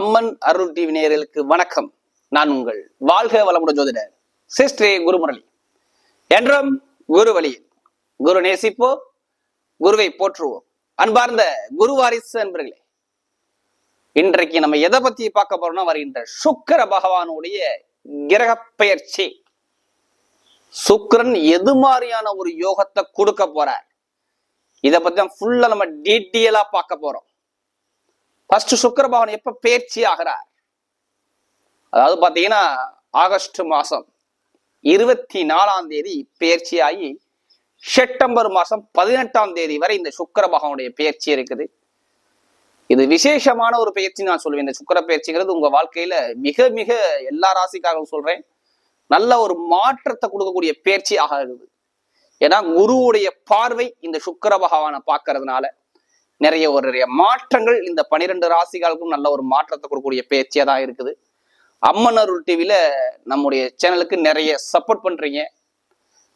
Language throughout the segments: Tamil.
அம்மன் அருள் டிவி நேயர்களுக்கு வணக்கம். நான் உங்கள் வாழ்க வளமுடன் ஜோதிடர் சிஸ்ரீ குருமுரளி. என்றும் குரு வழியில் குரு நேசிப்போம், குருவை போற்றுவோம். அன்பார்ந்த குரு வாரிசு அன்பர்களே, இன்றைக்கு நம்ம எதை பத்தி பார்க்க போறோம்னா, வருகின்ற சுக்கிர பகவானுடைய கிரக பெயர்ச்சி. சுக்கிரன் எது மாதிரியான ஒரு யோகத்தை கொடுக்க போறார், இதை பத்தி தான் ஃபுல்லா நம்ம டீட்டெயிலா பார்க்க போறோம். ஃபர்ஸ்ட் சுக்கிர பகவான் எப்ப பெயர்ச்சி ஆகிறார், அதாவது பாத்தீங்கன்னா ஆகஸ்ட் மாசம் 24ஆம் தேதி பெயர்ச்சி ஆகி செப்டம்பர் மாசம் 18ஆம் தேதி வரை இந்த சுக்கிர பகவானுடைய பெயர்ச்சி இருக்குது. இது விசேஷமான ஒரு பெயர்ச்சி நான் சொல்லுவேன். இந்த சுக்கிர பெயர்ச்சிங்கிறது உங்க வாழ்க்கையில மிக மிக எல்லா ராசிக்காகவும் சொல்றேன், நல்ல ஒரு மாற்றத்தை கொடுக்கக்கூடிய பெயர்ச்சி ஆகிறது. ஏன்னா குருவுடைய பார்வை இந்த சுக்கிர பகவானை பார்க்கறதுனால நிறைய மாற்றங்கள் இந்த 12 ராசிகளுக்கும் நல்ல ஒரு மாற்றத்தை கொடுக்கக்கூடிய பேச்சியா தான் இருக்குது. அம்மன் அருள் டிவில நம்முடைய சேனலுக்கு நிறைய சப்போர்ட் பண்றீங்க,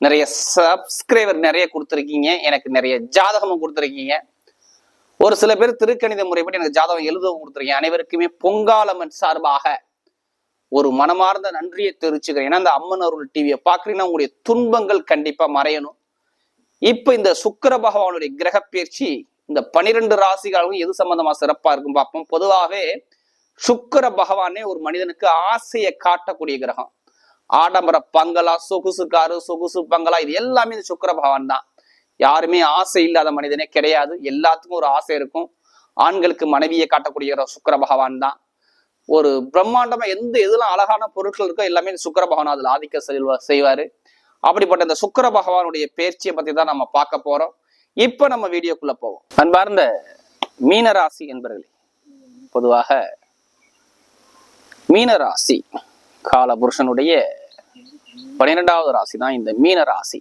நிறைய சப்ஸ்கிரைபர் நிறைய கொடுத்துருக்கீங்க, எனக்கு நிறைய ஜாதகமும் கொடுத்துருக்கீங்க. ஒரு சில பேர் திருக்கணித முறைப்படி எனக்கு ஜாதகம் எழுதவும் கொடுத்துருக்கீங்க. அனைவருக்குமே பொங்காலம்மன் சார்பாக ஒரு மனமார்ந்த நன்றியை தெரிவிச்சுக்கிறேன். ஏன்னா இந்த அம்மன் அருள் டிவியை பார்க்குறீங்கன்னா உங்களுடைய துன்பங்கள் கண்டிப்பா மறையணும். இப்ப இந்த சுக்கிர பகவானுடைய கிரக பயிற்சி இந்த 12 ராசிகளுக்கும் எது சம்பந்தமா சிறப்பா இருக்கும் பார்ப்போம். பொதுவாகவே சுக்கிர பகவானே ஒரு மனிதனுக்கு ஆசையை காட்டக்கூடிய கிரகம். ஆடம்பர பங்களா, சொகுசு காரு, சொகுசு பங்களா, இது எல்லாமே இந்த சுக்கிர பகவான் தான். யாருமே ஆசை இல்லாத மனிதனே கிடையாது, எல்லாத்துக்கும் ஒரு ஆசை இருக்கும். ஆண்களுக்கு மனைவியை காட்டக்கூடிய சுக்கிர பகவான் தான். ஒரு பிரம்மாண்டமா எதெல்லாம் அழகான பொருட்கள் இருக்கோ எல்லாமே சுக்கிர பகவான் அதுல ஆதிக்க செய்வாரு. அப்படிப்பட்ட இந்த சுக்கிர பகவானுடைய பெயர்ச்சியை பத்தி தான் நம்ம பார்க்க போறோம். இப்ப நம்ம வீடியோக்குள்ள போவோம். அன்பார்ந்த மீனராசி என்பவர்களே, பொதுவாக மீனராசி காலபுருஷனுடைய 12வது ராசி தான் இந்த மீனராசி.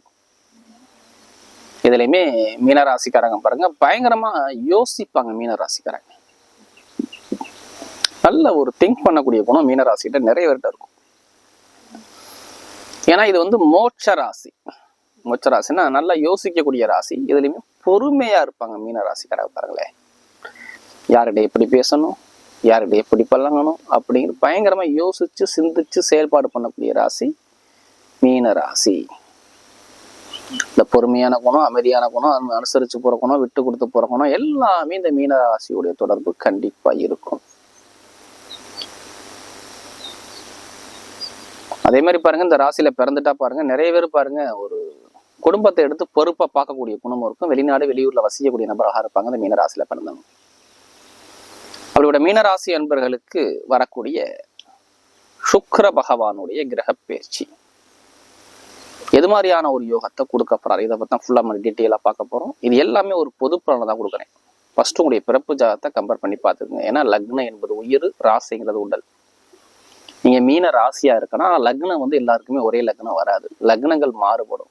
இதுலயுமே மீனராசிக்காரங்க பாருங்க பயங்கரமா யோசிப்பாங்க. மீனராசிக்காரங்க நல்ல ஒரு திங்க் பண்ணக்கூடிய குணம் மீனராசிகிட்ட நிறைய பேர்கிட்ட இருக்கும். ஏன்னா இது மோட்ச ராசி. மோட்ச ராசின்னா நல்லா யோசிக்கக்கூடிய ராசி. இதுலயுமே பொறுமையா இருப்பாங்க மீனராசிக்காரங்க. பாருங்களேன், யார்கிட்ட எப்படி பேசணும், யார்கிட்ட எப்படி பழங்கணும் அப்படிங்கிற பயங்கரமா யோசிச்சு சிந்திச்சு செயல்பாடு பண்ணக்கூடிய ராசி மீனராசி. இந்த பொறுமையான குணம், அமைதியான குணம், அனுசரிச்சு போற குணம், விட்டு கொடுத்து போற குணம் எல்லாமே இந்த மீனராசியுடைய தொடர்பு கண்டிப்பா இருக்கும். அதே மாதிரி பாருங்க, இந்த ராசியில பிறந்துட்டா பாருங்க நிறைய பேர் பாருங்க ஒரு குடும்பத்தை எடுத்து பொறுப்பா பார்க்கக்கூடிய குணமும் இருக்கும். வெளிநாடு வெளியூர்ல வசிக்கக்கூடிய நபராக இருப்பாங்க இந்த மீனராசியில பிறந்தவங்க. அப்படியோட மீனராசி அன்பர்களுக்கு வரக்கூடிய சுக்கிர பகவானுடைய கிரக பயிற்சி எது மாதிரியான ஒரு யோகத்தை கொடுக்க போறாரு, இதை பத்தி ஃபுல்லா நம்ம டீட்டெயிலா பார்க்க போறோம். இது எல்லாமே ஒரு பொது பலனை தான் கொடுக்குறேன். ஃபர்ஸ்ட் உங்களுடைய பிறப்பு ஜாதகத்தை கம்பேர் பண்ணி பார்த்துக்குங்க. ஏன்னா லக்னம் என்பது உயிர், ராசிங்கிறது உடல். நீங்க மீன ராசியா இருக்குன்னா லக்னம் எல்லாருக்குமே ஒரே லக்னம் வராது, லக்னங்கள் மாறுபடும்.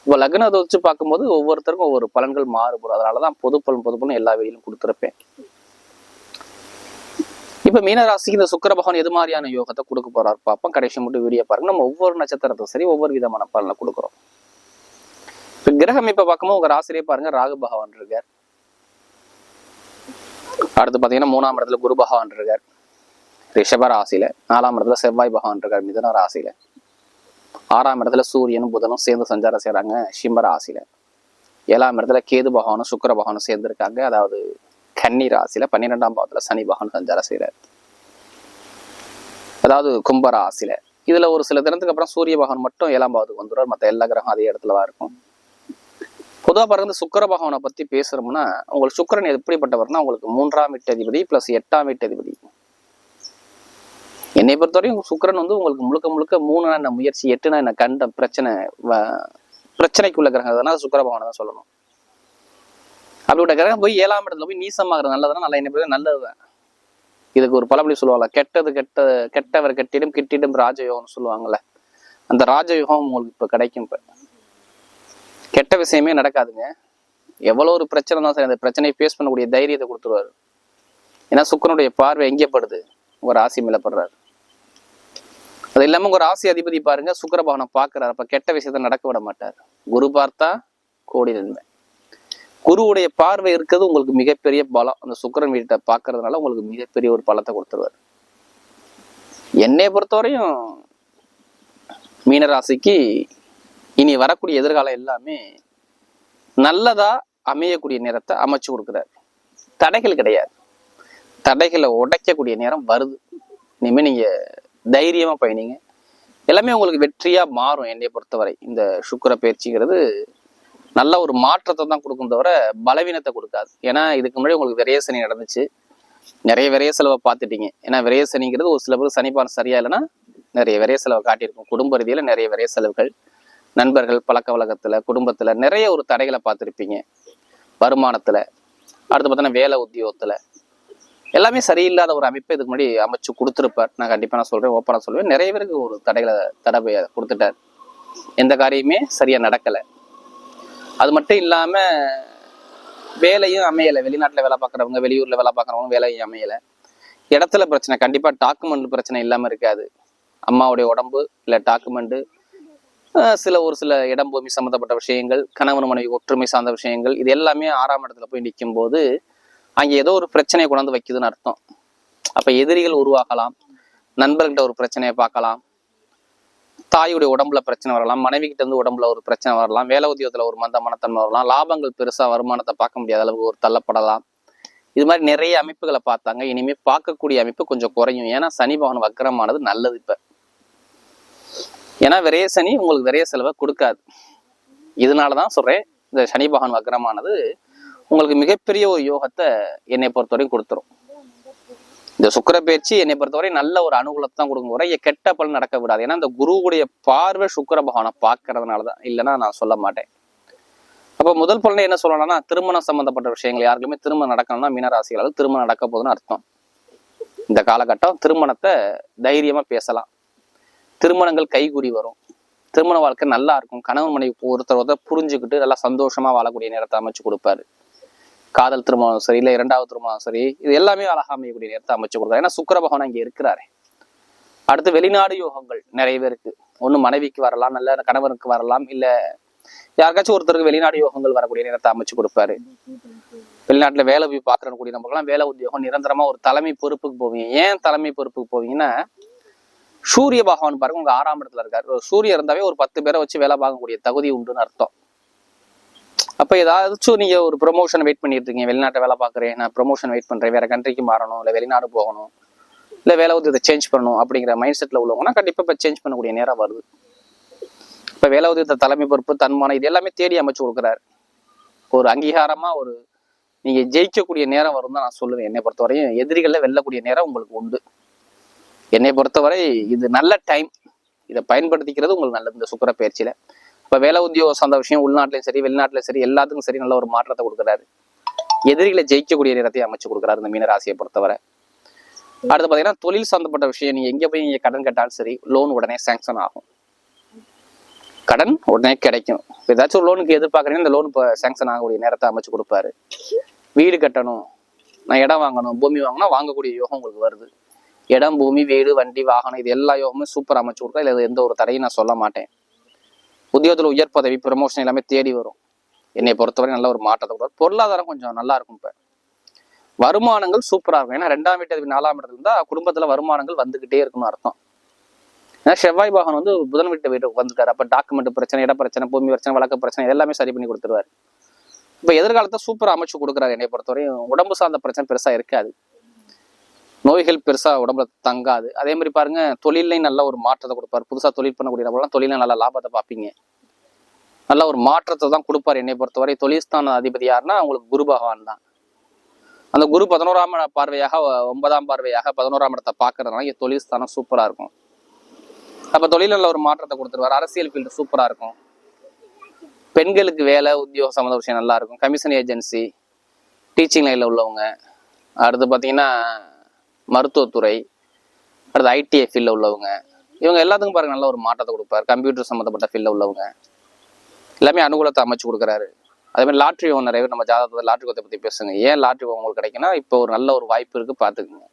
இப்போ லக்னத்தை வச்சு பார்க்கும்போது ஒவ்வொருத்தருக்கும் ஒவ்வொரு பலன்கள் மாறுபடும். அதனாலதான் பொது பலன் எல்லா வெளியிலும் கொடுத்துருப்பேன். இப்ப மீனராசிக்கு இந்த சுக்கிர பகவான் எது மாதிரியான யோகத்தை கொடுக்க போறாரு பார்ப்போம். கடைசி மட்டும் வீடியோ பாருங்க. நம்ம ஒவ்வொரு நட்சத்திரத்துக்கும் சரி ஒவ்வொரு விதமான பலனை கொடுக்குறோம். இப்ப கிரகம் இப்ப பார்க்கும்போது உங்க ராசிலே பாருங்க ராகு பகவான் இருக்கார். அடுத்து பாத்தீங்கன்னா 3ஆம் இடத்துல குரு பகவான் இருக்கார் ரிஷப ராசியில. 4ஆம் இடத்துல செவ்வாய் பகவான் இருக்கார் மிதுன ராசியில. 6ஆம் இடத்துல சூரியனும் புதனும் சேர்ந்து சஞ்சாரம் செய்யறாங்க சிம்ம ராசியில. 7ஆம் இடத்துல கேது பகவானும் சுக்கிர பகவானும் சேர்ந்து இருக்காங்க, அதாவது கன்னி ராசியில. 12ஆம் பாவத்துல சனி பகவான் சஞ்சாரம் செய்யறாரு, அதாவது கும்ப ராசியில. இதுல ஒரு சில தினத்துக்கு அப்புறம் சூரிய பகவான் மட்டும் 7ஆம் பாவத்துக்கு வந்துடுவார். மற்ற எல்லா கிரகம் அதே இடத்துலதான் இருக்கும். பொதுவா பாருங்க, சுக்கிர பகவானை பத்தி பேசுறோம்னா உங்களுக்கு சுக்கிரன் எப்படிப்பட்டவர்னா உங்களுக்கு 3ஆம் வீட்டதிபதி பிளஸ் 8ஆம் வீட்டதிபதி. என்னை பொறுத்தவரையும் சுக்கிரன் உங்களுக்கு முழுக்க முழுக்க 3னா என்ன முயற்சி, 8னா என்ன கண்ட பிரச்சனைக்குள்ள கிரகம். அதனால சுக்கிர பகவானை தான் சொல்லணும். அப்படியோட கிரகம் போய் 7ஆம் இடத்துல போய் நீசமாகிறது நல்லதுன்னா நல்லா, என்ன நல்லதுதான். இதுக்கு ஒரு பழமொழி சொல்லுவாங்கல்ல, கெட்டவர் கிட்டிடும் ராஜயோகம்னு சொல்லுவாங்கல்ல, அந்த ராஜயோகம் உங்களுக்கு இப்ப கிடைக்கும். இப்ப கெட்ட விஷயமே நடக்காதுங்க. எவ்வளவு ஒரு பிரச்சனை தான் சரி அந்த பிரச்சனையை ஃபேஸ் பண்ணக்கூடிய தைரியத்தை கொடுத்துருவாரு. ஏன்னா சுக்கிரனுடைய பார்வை எங்கே படுது, ஒரு ராசி மேல படுறாரு. அது இல்லாம உங்க ராசி அதிபதி பாருங்க சுக்கிர பகவானை பாக்குறாரு. அப்ப கெட்ட விஷயத்த நடக்க விட மாட்டார். குரு பார்த்தா கோடி நன்மை. குருவுடைய பார்வை இருக்கிறது உங்களுக்கு மிகப்பெரிய பலம். அந்த சுக்கிரன் வீட்டை பார்க்கறதுனால உங்களுக்கு மிகப்பெரிய ஒரு பலத்தை கொடுத்துருவார். என்னை பொறுத்தவரையும் மீனராசிக்கு இனி வரக்கூடிய எதிர்காலம் எல்லாமே நல்லதா அமையக்கூடிய நேரத்தை அமைச்சு கொடுக்குறாரு. தடைகள் கிடையாது, தடைகளை உடைக்கக்கூடிய நேரம் வருது. இனிமே நீங்க தைரியமா பயணிங்க, எல்லாமே உங்களுக்கு வெற்றியா மாறும். என்னை பொறுத்தவரை இந்த சுக்கிர பயிற்சிங்கிறது நல்ல ஒரு மாற்றத்தை தான் கொடுக்கும் தவிர பலவீனத்தை கொடுக்காது. ஏன்னா இதுக்கு முன்னாடி உங்களுக்கு விரைய சனி நடந்துச்சு, நிறைய விரைய செலவை பார்த்துட்டீங்க. ஏன்னா விரைய சனிங்கிறது ஒரு சில பேருக்கு சனிப்பான சரியா இல்லைன்னா நிறைய விரைய செலவை காட்டியிருக்கும். குடும்ப ரீதியில நிறைய விரைய செலவுகள், நண்பர்கள் பழக்க வழக்கத்துல, குடும்பத்துல நிறைய ஒரு தடைகளை பார்த்துருப்பீங்க. வருமானத்துல, அடுத்து பார்த்தோன்னா வேலை உத்தியோகத்துல எல்லாமே சரியில்லாத ஒரு அமைப்பை இதுக்கு முன்னாடி அமைச்சு கொடுத்துருப்பார். நான் கண்டிப்பா நான் சொல்றேன், ஓப்பனா சொல்லுவேன். நிறைய பேருக்கு ஒரு தடை கொடுத்துட்டார். எந்த காரியமே சரியா நடக்கல. அது மட்டும் இல்லாம வேலையும் அமையலை. வெளிநாட்டுல வேலை பார்க்குறவங்க, வெளியூர்ல வேலை பார்க்குறவங்க வேலையும் அமையலை. இடத்துல பிரச்சனை, கண்டிப்பா டாக்குமெண்ட் பிரச்சனை இல்லாம இருக்காது. அம்மாவுடைய உடம்பு இல்லை டாக்குமெண்ட், ஒரு சில இடம் பூமி சம்மந்தப்பட்ட விஷயங்கள், கணவன் மனைவி ஒற்றுமை சார்ந்த விஷயங்கள், இது எல்லாமே 6ஆம் இடத்துல போய் நிற்கும் போது அங்க ஏதோ ஒரு பிரச்சனையை கொண்டாந்து வைக்குதுன்னு அர்த்தம். அப்ப எதிரிகள் உருவாகலாம், நண்பர்கிட்ட ஒரு பிரச்சனையை பார்க்கலாம், தாயுடைய உடம்புல பிரச்சனை வரலாம், மனைவி கிட்ட இருந்து உடம்புல ஒரு பிரச்சனை வரலாம், வேலை உத்தியோகத்துல ஒரு மனத்தன்மை வரலாம், லாபங்கள் பெருசா வருமானத்தை பார்க்க முடியாத அளவுக்கு ஒரு தள்ளப்படலாம். இது மாதிரி நிறைய அமைப்புகளை பார்த்தாங்க. இனிமே பார்க்கக்கூடிய அமைப்பு கொஞ்சம் குறையும். ஏன்னா சனி பகவான் வக்கரமானது நல்லது. இப்ப ஏன்னா விரைய சனி உங்களுக்கு விரைய செலவை கொடுக்காது. இதனாலதான் சொல்றேன், இந்த சனி பகவான் வக்கரமானது உங்களுக்கு மிகப்பெரிய ஒரு யோகத்தை என்னை பொறுத்தவரையும் கொடுத்துரும். இந்த சுக்கிர பயிற்சி என்னை பொறுத்தவரை நல்ல ஒரு அனுகூலத்தை தான் கொடுக்கும், வரை கெட்ட பலன் நடக்க விடாது. ஏன்னா இந்த குருவுடைய பார்வை சுக்கிர பகவானை பார்க்கறதுனாலதான், இல்லைன்னா நான் சொல்ல மாட்டேன். அப்ப முதல் பலனை என்ன சொல்லலாம்னா, திருமணம் சம்பந்தப்பட்ட விஷயங்கள் யாருக்குமே திருமணம் நடக்கணும்னா மீனராசிகளால் திருமணம் நடக்க போகுதுன்னு அர்த்தம். இந்த காலகட்டம் திருமணத்தை தைரியமா பேசலாம், திருமணங்கள் கைகூடி வரும், திருமண வாழ்க்கை நல்லா இருக்கும். கணவன் மனைவி ஒருத்தர் புரிஞ்சுக்கிட்டு நல்லா சந்தோஷமா வாழக்கூடிய நேரத்தை அமைச்சு கொடுப்பாரு. காதல் திருமணம் சரி, இல்லை 2வது திருமணம் சரி, இது எல்லாமே அழகா அமையக்கூடிய நேரத்தை அமைச்சு கொடுத்தாரு. ஏன்னா சுக்கிர பகவான் அங்கே இருக்கிறாரு. அடுத்து வெளிநாடு யோகங்கள் நிறைய பேருக்கு, ஒண்ணு மனைவிக்கு வரலாம், நல்ல கணவனுக்கு வரலாம், இல்ல யாருக்காச்சும் ஒருத்தருக்கு வெளிநாடு யோகங்கள் வரக்கூடிய நேரத்தை அமைச்சு கொடுப்பாரு. வெளிநாட்டுல வேலை போய் பாக்குறன்னு கூடிய நமக்குலாம் வேலை உத்தியோகம் நிரந்தரமா ஒரு தலைமை பொறுப்புக்கு போவீங்க. ஏன் தலைமை பொறுப்புக்கு போவீங்கன்னா, சூரிய பகவான் பாருங்க உங்க 6ஆம் இடத்துல இருக்காரு. சூரியன் இருந்தாவே ஒரு 10 பேரை வச்சு வேலை பார்க்கக்கூடிய தகுதி உண்டுன்னு அர்த்தம். அப்ப ஏதாச்சும் நீங்க ஒரு ப்ரொமோஷன் வெயிட் பண்ணிட்டு இருக்கீங்க, வெளிநாட்டை வேலை பார்க்குறேன், நான் ப்ரொமோஷன் வெயிட் பண்றேன், வேற கண்ட்ரிக்கு மாறணும், இல்லை வெளிநாடு போகணும், இல்லை வேலை உதவியத்தை சேஞ்ச் பண்ணணும் அப்படிங்கிற மைண்ட் செட்ல உள்ளவங்கன்னா கண்டிப்பா இப்ப சேஞ்ச் பண்ணக்கூடிய நேரம் வருது. இப்ப வேலை உதவியத்தை தலைமை பொறுப்பு, தன்மானம், இது எல்லாமே தேடி அமைச்சு கொடுக்குறாரு. ஒரு அங்கீகாரமா ஒரு நீங்க ஜெயிக்கக்கூடிய நேரம் வரும் தான் நான் சொல்லுவேன். என்னை பொறுத்தவரையும் எதிரிகள்ல வெல்லக்கூடிய நேரம் உங்களுக்கு உண்டு. என்னை பொறுத்தவரை இது நல்ல டைம், இதை பயன்படுத்திக்கிறது உங்களுக்கு நல்லது இந்த சுக்கிர பயிற்சியில. இப்ப வேலை உத்தியோகம் சார்ந்த விஷயம் உள்நாட்டிலையும் சரி வெளிநாட்டிலையும் சரி எல்லாத்துக்கும் சரி நல்ல ஒரு மாற்றத்தை கொடுக்குறாரு. எதிரிகளை ஜெயிக்கக்கூடிய நேரத்தையும் அமைச்சு கொடுக்குறாரு இந்த மீனராசியை பொறுத்தவரை. அடுத்து பாத்தீங்கன்னா தொழில் சம்பந்தப்பட்ட விஷயம், நீங்க எங்க போய் நீங்க கடன் கேட்டாலும் சரி லோன் உடனே சாங்ஷன் ஆகும், கடன் உடனே கிடைக்கும். ஏதாச்சும் ஒரு லோனுக்கு எதிர்பார்க்கறீங்கன்னா இந்த லோன் இப்போ சாங்ஷன் ஆகக்கூடிய நேரத்தை அமைச்சு கொடுப்பாரு. வீடு கட்டணும், நான் இடம் வாங்கணும், பூமி வாங்கணும், வாங்கக்கூடிய யோகம் உங்களுக்கு வருது. இடம், பூமி, வீடு, வண்டி, வாகனம், இது எல்லா யோகமும் சூப்பர் அமைச்சு கொடுத்தா இல்லை எந்த ஒரு தடையும் நான் சொல்ல மாட்டேன். உத்தியோகத்துல உயர் பதவி, ப்ரமோஷன் எல்லாமே தேடி வரும். என்னை பொறுத்தவரை நல்ல ஒரு மாற்றத்தை கொடுக்கும். பொருளாதாரம் கொஞ்சம் நல்லா இருக்கும். இப்ப வருமானங்கள் சூப்பரா இருக்கும். ஏன்னா 2ஆம் வீட்டு 4ஆம் இடத்துல இருந்தா குடும்பத்துல வருமானங்கள் வந்துகிட்டே இருக்குன்னு அர்த்தம். ஏன்னா செவ்வாய் பகவான் புதன் வீட்டுக்கு வந்துட்டாரு. அப்ப டாக்குமெண்ட் பிரச்சனை, இட பிரச்சனை, பூமி பிரச்சனை, வழக்கு பிரச்சனை எல்லாமே சரி பண்ணி கொடுத்துருவாரு. இப்ப எதிர்காலத்தை சூப்பரா அமைச்சு கொடுக்குறாரு. என்னை பொறுத்தவரையும் உடம்பு சார்ந்த பிரச்சனை பெருசா இருக்காது, நோய்கள் பெருசா உடம்புல தங்காது. அதே மாதிரி பாருங்க தொழிலையும் நல்ல ஒரு மாற்றத்தை கொடுப்பாரு. புதுசா தொழில் பண்ணக்கூடிய நபர்லாம் தொழில நல்ல லாபத்தை பார்ப்பீங்க, நல்ல ஒரு மாற்றத்தை தான் கொடுப்பாரு. என்னை பொறுத்தவரை தொழில்ஸ்தான அதிபதி யாருன்னா உங்களுக்கு குரு பகவான் தான். அந்த குரு 11ஆம் பார்வையாக 9ஆம் பார்வையாக 11ஆம் இடத்தை பார்க்கறதுனால தொழில் ஸ்தானம் சூப்பரா இருக்கும். அப்ப தொழில் நல்ல ஒரு மாற்றத்தை கொடுத்துருவாரு. அரசியல் ஃபீல்டு சூப்பரா இருக்கும். பெண்களுக்கு வேலை உத்தியோக சம்மந்த விஷயம் நல்லா இருக்கும். கமிஷன் ஏஜென்சி, டீச்சிங் லைன்ல உள்ளவங்க, அடுத்து பாத்தீங்கன்னா மருத்துவத்துறை, அடுத்து ஐடிஐ ஃபீல்ட்ல உள்ளவங்க, இவங்க எல்லாத்துக்கும் பாருங்க நல்ல ஒரு மாற்றத்தை கொடுப்பாரு. கம்ப்யூட்டர் சம்மந்தப்பட்ட ஃபீல்ட்ல உள்ளவங்க எல்லாமே அனுகூலத்தை அமைச்சு கொடுக்குறாரு. அதே மாதிரி லாட்ரி ஓன் நிறைய நம்ம ஜாதகத்தை லாட்ரி கோத்தை பத்தி பேசுங்க. ஏன் லாட்ரி உங்களுக்கு கிடைக்குன்னா இப்போ ஒரு நல்ல ஒரு வாய்ப்பு இருக்கு, பாத்துக்குங்க.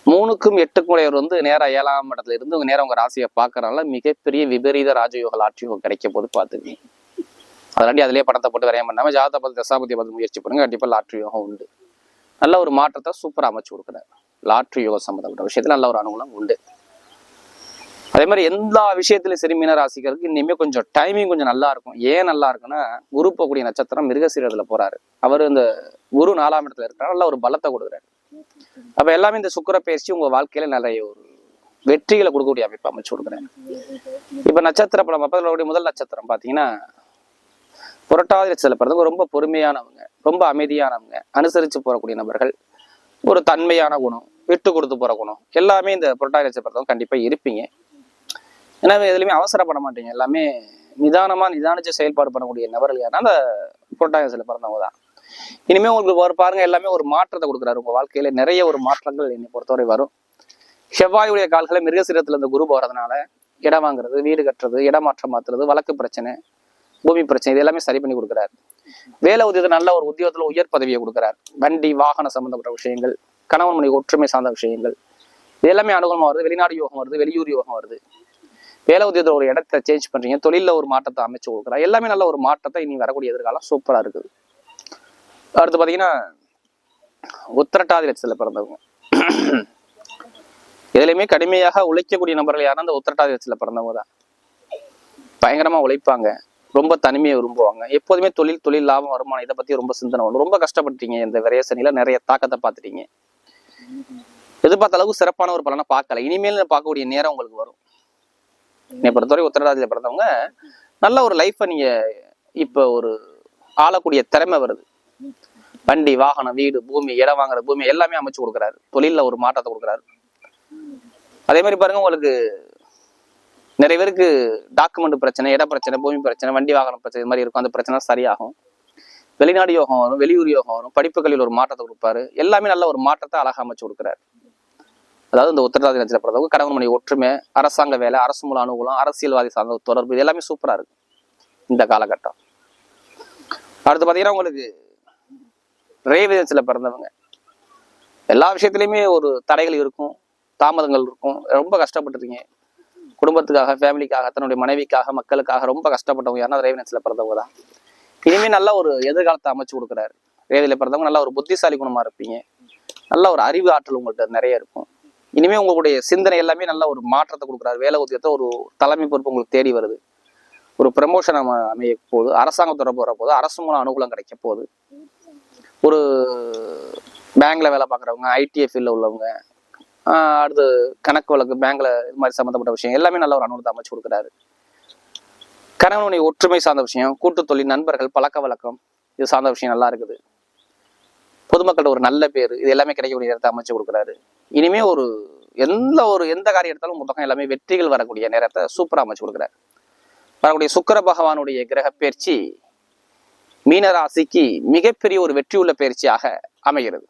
3க்கும் 8க்கும் உடையவர் நேரா 7ஆம் இடத்துல இருந்து நேரம் உங்க ராசியை பார்க்கறதுனால மிகப்பெரிய விபரீத ராஜயோக லாட்ரி யோகம் கிடைக்க போது பாத்துக்குங்க. அதனாடி அதிலேயே பணத்தை போட்டு விரையம் பண்ணாம ஜாதக பார்த்து தசாபதியை பார்த்து முயற்சி பண்ணுங்க, கண்டிப்பா லாட்ரி யோகம் உண்டு. நல்ல ஒரு மாற்றத்தை சூப்பரா அமைச்சு கொடுக்குறாரு. லாட்ரி யோகம் சம்பந்தப்பட்ட விஷயத்துல நல்ல ஒரு அனுகூலம் உண்டு. அதே மாதிரி எல்லா விஷயத்திலும் சரி மீன ராசிக்காருக்கு இனிமே கொஞ்சம் டைமிங் கொஞ்சம் நல்லா இருக்கும். ஏன் நல்லா இருக்குன்னா, குரு போகக்கூடிய நட்சத்திரம் மிருகசீரத்துல போறாரு. அவர் இந்த குரு 4ஆம் இடத்துல இருக்கிறார், நல்ல ஒரு பலத்தை கொடுக்குறாரு. அப்ப எல்லாமே இந்த சுக்கிர பயிற்சி உங்க வாழ்க்கையில நிறைய ஒரு வெற்றிகளை கொடுக்கக்கூடிய அமைப்பு அமைச்சு கொடுக்குறாரு. இப்ப நட்சத்திர பலம் அப்ப முதல் நட்சத்திரம் பாத்தீங்கன்னா புரட்டாதி நட்சத்திரத்துல பிறந்தவங்க ரொம்ப பொறுமையானவங்க, ரொம்ப அமைதியானவங்க, அனுசரிச்சு போறக்கூடிய நபர்கள், ஒரு தன்மையான குணம், விட்டு கொடுத்து போற குணம் எல்லாமே இந்த புரட்டாதி நட்சத்திரத்துல பிறந்தவங்க கண்டிப்பா இருப்பீங்க. ஏன்னா எதுலையுமே அவசரப்பட மாட்டீங்க, எல்லாமே நிதானிச்சு செயல்பாடு பண்ணக்கூடிய நபர்கள் யாருன்னா அந்த புரட்டாதி நட்சத்திரத்துல பிறந்தவங்க தான். இனிமே உங்களுக்கு ஒரு பாருங்க எல்லாமே ஒரு மாற்றத்தை கொடுக்குறாரு. உங்க வாழ்க்கையில நிறைய ஒரு மாற்றங்கள் என்னை பொறுத்தவரை வரும். செவ்வாயுடைய கால்களை மிருகசீரத்துல இந்த குரு போறதுனால இடம் வாங்குறது, வீடு கட்டுறது, இடமாற்றம் மாத்துறது, வழக்கு பிரச்சனை, பூமி பிரச்சனை இது எல்லாமே சரி பண்ணி கொடுக்குறாரு. வேலை உத்தியோகத்தை நல்ல ஒரு உத்தியோகத்துல உயர் பதவியை கொடுக்குறாரு. வண்டி வாகன சம்பந்தப்பட்ட விஷயங்கள், கணவன் மனைவி ஒற்றுமை சார்ந்த விஷயங்கள் இது எல்லாமே அனுகூலமா வருது. வெளிநாடு யோகம் வருது, வெளியூர் யோகம் வருது. வேலை உத்தியோகத்துல ஒரு இடத்தை சேஞ்ச் பண்றீங்க, தொழில ஒரு மாற்றத்தை அமைச்சு கொடுக்குறாரு. எல்லாமே நல்ல ஒரு மாற்றத்தை இனி வரக்கூடிய எதிர்காலம் சூப்பரா இருக்குது. அடுத்து பாத்தீங்கன்னா உத்திரட்டாதி நட்சத்திரத்துல பிறந்தவங்க எதுலையுமே கடுமையாக உழைக்கக்கூடிய நபர்கள் யாரும் அந்த உத்திரட்டாதி நட்சத்திரத்துல பிறந்தவங்க தான். பயங்கரமா உழைப்பாங்க, ரொம்ப தனிமையை விரும்புவாங்க, எப்போதுமே தொழில் லாபம் வருமானம் இதை பத்தி ரொம்ப சிந்தனை வரும். ரொம்ப கஷ்டப்பட்டீங்க, இந்த விரயசனில நிறைய தாக்கத்தை பார்த்துட்டீங்க, எதிர்பார்த்த அளவுக்கு சிறப்பான ஒரு பலனை பார்க்கல. இனிமேல் பார்க்கக்கூடிய நேரம் உங்களுக்கு வரும். என்னை பொறுத்தவரை உத்திரட்டாதியில பிறந்தவங்க நல்ல ஒரு லைஃப்பை நீங்க இப்ப ஒரு ஆளக்கூடிய திறமை வருது. வண்டி வாகனம் வீடு பூமி இடம் வாங்குற பூமி எல்லாமே அமைச்சு கொடுக்குறாரு. தொழில ஒரு மாற்றத்தை கொடுக்குறாரு. அதே மாதிரி பாருங்க உங்களுக்கு நிறைய பேருக்கு டாக்குமெண்ட் பிரச்சனை, இட பிரச்சனை, பூமி பிரச்சனை, வண்டி வாகனம் பிரச்சனை இது மாதிரி இருக்கும். அந்த பிரச்சனை சரியாகும். வெளிநாடு யோகம் வரும், வெளியூர் யோகம் வரும், படிப்புகளில் ஒரு மாற்றத்தை கொடுப்பாரு. எல்லாமே நல்ல ஒரு மாற்றத்தை அழகா அமைச்சு கொடுக்குறாரு. அதாவது இந்த உத்திரட்டாதி நட்சத்திரத்துல பிறந்தவங்க கணவன் மனைவி ஒற்றுமை, அரசாங்க வேலை, அரசு மூல அனுகூலம், அரசியல்வாதி சார்ந்த தொடர்பு இது எல்லாமே சூப்பரா இருக்கு இந்த காலகட்டம். அடுத்து பாத்தீங்கன்னா உங்களுக்கு ரேவதி நட்சத்திரத்துல பிறந்தவங்க எல்லா விஷயத்திலயுமே ஒரு தடைகள் இருக்கும், தாமதங்கள் இருக்கும். ரொம்ப கஷ்டப்பட்டுருக்கீங்க குடும்பத்துக்காக, ஃபேமிலிக்காக, தன்னுடைய மனைவிக்காக, மக்களுக்காக ரொம்ப கஷ்டப்பட்டவங்க யாருன்னா ரேவதி நட்சத்திரத்துல பிறந்தவங்க தான். இனிமே நல்ல ஒரு எதிர்காலத்தை அமைச்சு கொடுக்குறாரு. ரேவதியில பிறந்தவங்க நல்ல ஒரு புத்திசாலி குணமா இருப்பீங்க, நல்ல ஒரு அறிவு ஆற்றல் உங்கள்கிட்ட நிறைய இருக்கும். இனிமே உங்களுடைய சிந்தனை எல்லாமே நல்ல ஒரு மாற்றத்தை கொடுக்குறாரு. வேலை உத்தியோகத்தை ஒரு தலைமை பொறுப்பு உங்களுக்கு தேடி வருது. ஒரு ப்ரமோஷன் அமைய போகுது, அரசாங்க தொடர்பு வர போகுது, அரசு மூலம் அனுகூலம் கிடைக்க போகுது. ஒரு பேங்க்ல வேலை பார்க்குறவங்க, ஐடிஐ ஃபீல்ட்ல உள்ளவங்க, அடுத்து கணக்கு வழக்கு பேங்க்ல இது மாதிரி சம்மந்தப்பட்ட விஷயம் எல்லாமே நல்ல ஒரு அனுகூலத்தை அமைச்சு கொடுக்குறாரு. கணவனுடைய ஒற்றுமை சார்ந்த விஷயம், கூட்டு தொழில், நண்பர்கள், பழக்க வழக்கம் இது சார்ந்த விஷயம் நல்லா இருக்குது. பொதுமக்களோட ஒரு நல்ல பேர் இது எல்லாமே கிடைக்கக்கூடிய நேரத்தை அமைச்சு கொடுக்குறாரு. இனிமே எந்த காரியம் எடுத்தாலும் மொத்தம் எல்லாமே வெற்றிகள் வரக்கூடிய நேரத்தை சூப்பரா அமைச்சு கொடுக்குறாரு. வரக்கூடிய சுக்கிர பகவானுடைய கிரக பயிற்சி மீனராசிக்கு மிகப்பெரிய ஒரு வெற்றி உள்ள பயிற்சியாக அமைகிறது.